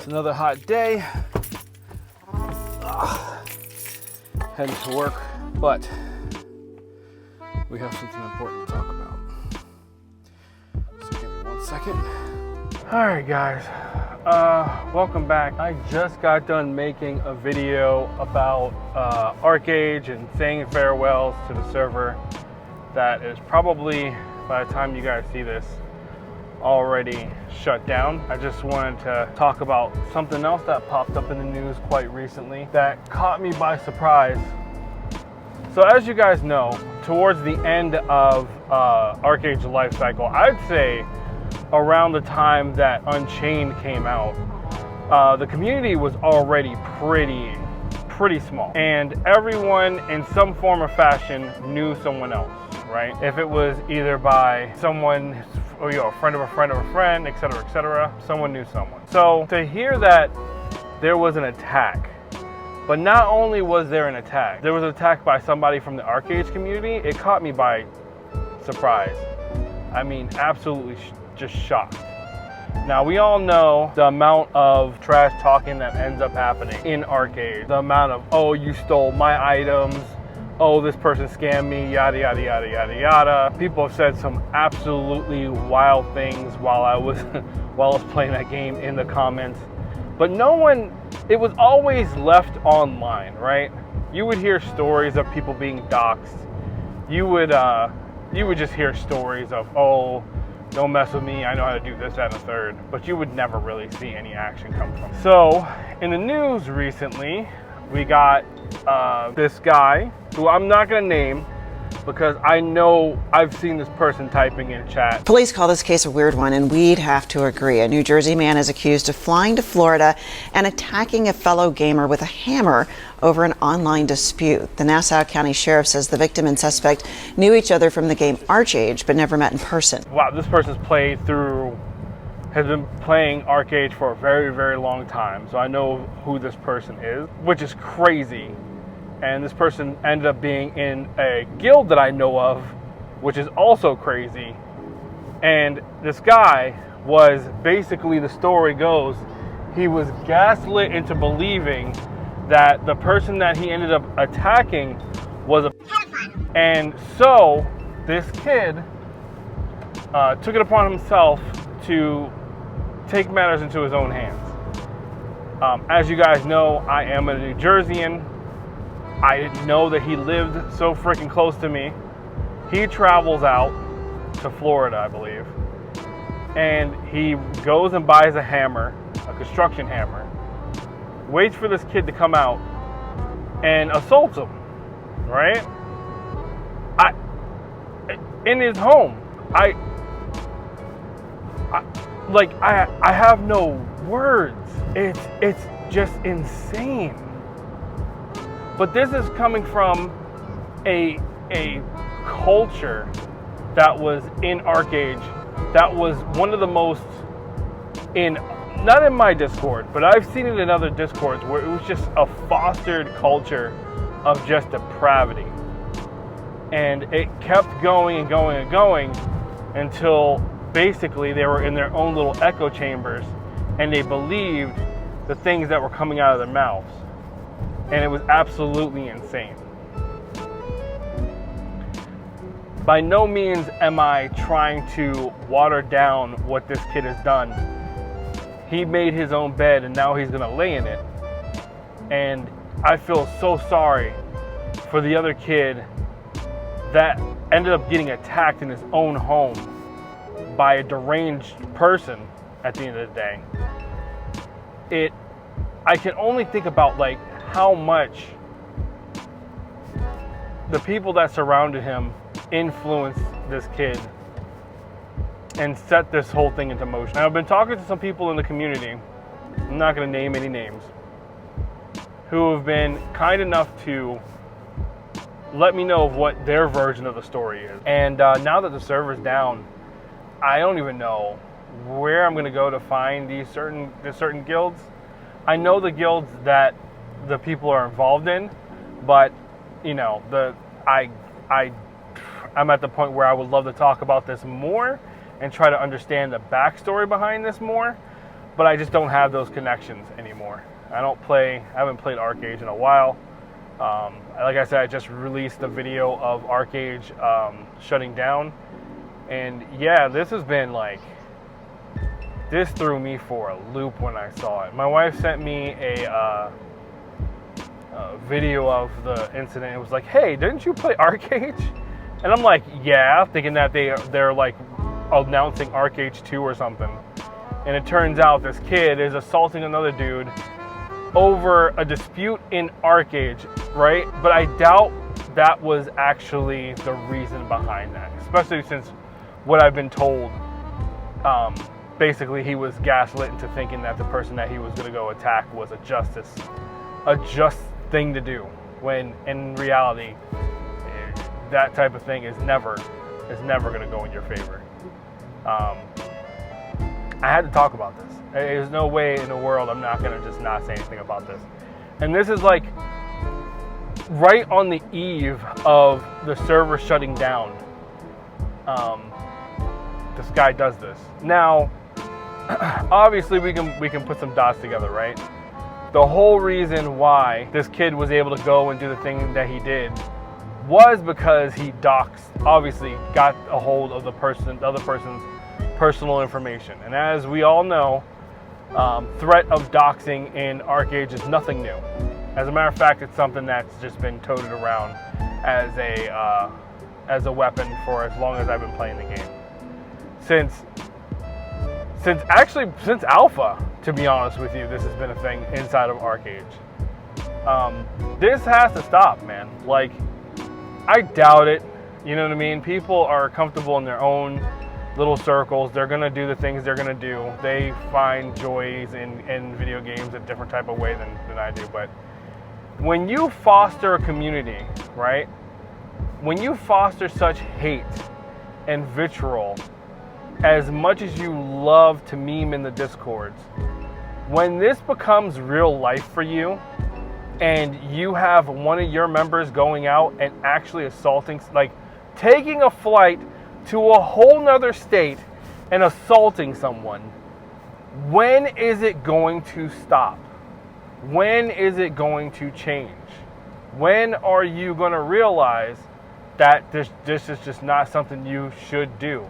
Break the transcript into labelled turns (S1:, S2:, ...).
S1: It's another hot day. Heading to work, but we have something important to talk about. So give me 1 second. All right, guys. Welcome back. I just got done making a video about Archeage and saying farewells to the server that is probably, by the time you guys see this, already shut down. I just wanted to talk about something else that popped up in the news quite recently that caught me by surprise. So as you guys know, towards the end of Archeage life cycle, I'd say around the time that Unchained came out, the community was already pretty small, and everyone in some form or fashion knew someone else, right? If it was either by someone, or, a friend of a friend of a friend, etc., someone knew someone. So to hear that there was an attack, but not only was there an attack, there was an attack by somebody from the Archeage community, it caught me by surprise. I mean, absolutely just shocked. Now, we all know the amount of trash talking that ends up happening in Archeage. The amount of, oh, you stole my items, oh, this person scammed me, yada, yada, yada, yada, yada. People have said some absolutely wild things while I was playing that game in the comments. But no one, it was always left online, right? You would hear stories of people being doxxed. You would just hear stories of, oh, don't mess with me, I know how to do this, that, and the third. But you would never really see any action come from it. So, in the news recently, we got this guy, who I'm not gonna name, because I know I've seen this person typing in chat.
S2: Police call this case a weird one, and we'd have to agree. A New Jersey man is accused of flying to Florida and attacking a fellow gamer with a hammer over an online dispute. The Nassau County Sheriff says the victim and suspect knew each other from the game Archeage, but never met in person.
S1: Wow, this person's has been playing Archeage for a very long time, so I know who this person is, which is crazy. And this person ended up being in a guild that I know of, which is also crazy. And this guy was, basically the story goes, he was gaslit into believing that the person that he ended up attacking was a pedophile. And so this kid took it upon himself to take matters into his own hands. As you guys know, I am a New Jerseyan. I didn't know that he lived so freaking close to me. He travels out to Florida, I believe, and he goes and buys a hammer, a construction hammer, waits for this kid to come out and assaults him, right? In his home. I have no words. It's just insane. But this is coming from a culture that was in Archeage, that was one of the most, not in my Discord, but I've seen it in other Discords where it was just a fostered culture of just depravity. And it kept going and going and going until basically they were in their own little echo chambers and they believed the things that were coming out of their mouths. And it was absolutely insane. By no means am I trying to water down what this kid has done. He made his own bed and now he's gonna lay in it. And I feel so sorry for the other kid that ended up getting attacked in his own home by a deranged person at the end of the day. I can only think about how much the people that surrounded him influenced this kid and set this whole thing into motion. Now, I've been talking to some people in the community, I'm not going to name any names, who have been kind enough to let me know of what their version of the story is. And now that the server's down, I don't even know where I'm going to go to find these certain guilds. I know the guilds that the people are involved in, but I'm at the point where I would love to talk about this more and try to understand the backstory behind this more. but I just don't have those connections anymore. I haven't played Archeage in a while. Like I said, I just released a video of Archeage shutting down. And yeah, this threw me for a loop when I saw it. My wife sent me a video of the incident. It was like, hey, didn't you play Archeage? And I'm like, yeah, thinking that they're like announcing Archeage 2 or something. And it turns out this kid is assaulting another dude over a dispute in Archeage, right? But I doubt that was actually the reason behind that, especially since what I've been told, basically he was gaslit into thinking that the person that he was going to go attack was a just thing to do, when in reality that type of thing is never going to go in your favor. I had to talk about this. There's no way in the world I'm not going to just not say anything about this. And this is like right on the eve of the server shutting down. This guy does this. Now, obviously we can put some dots together, right? The whole reason why this kid was able to go and do the thing that he did was because he obviously got a hold of the other person's personal information. And as we all know, threat of doxing in Archeage is nothing new. As a matter of fact, it's something that's just been toted around as a weapon for as long as I've been playing the game. Since Alpha, to be honest with you, this has been a thing inside of Archeage. This has to stop, man. Like, I doubt it. You know what I mean? People are comfortable in their own little circles. They're gonna do the things they're gonna do. They find joys in video games a different type of way than I do. But when you foster a community, right? When you foster such hate and vitriol, as much as you love to meme in the Discords, when this becomes real life for you, and you have one of your members going out and actually assaulting, like taking a flight to a whole nother state and assaulting someone, when is it going to stop? When is it going to change? When are you going to realize that this is just not something you should do?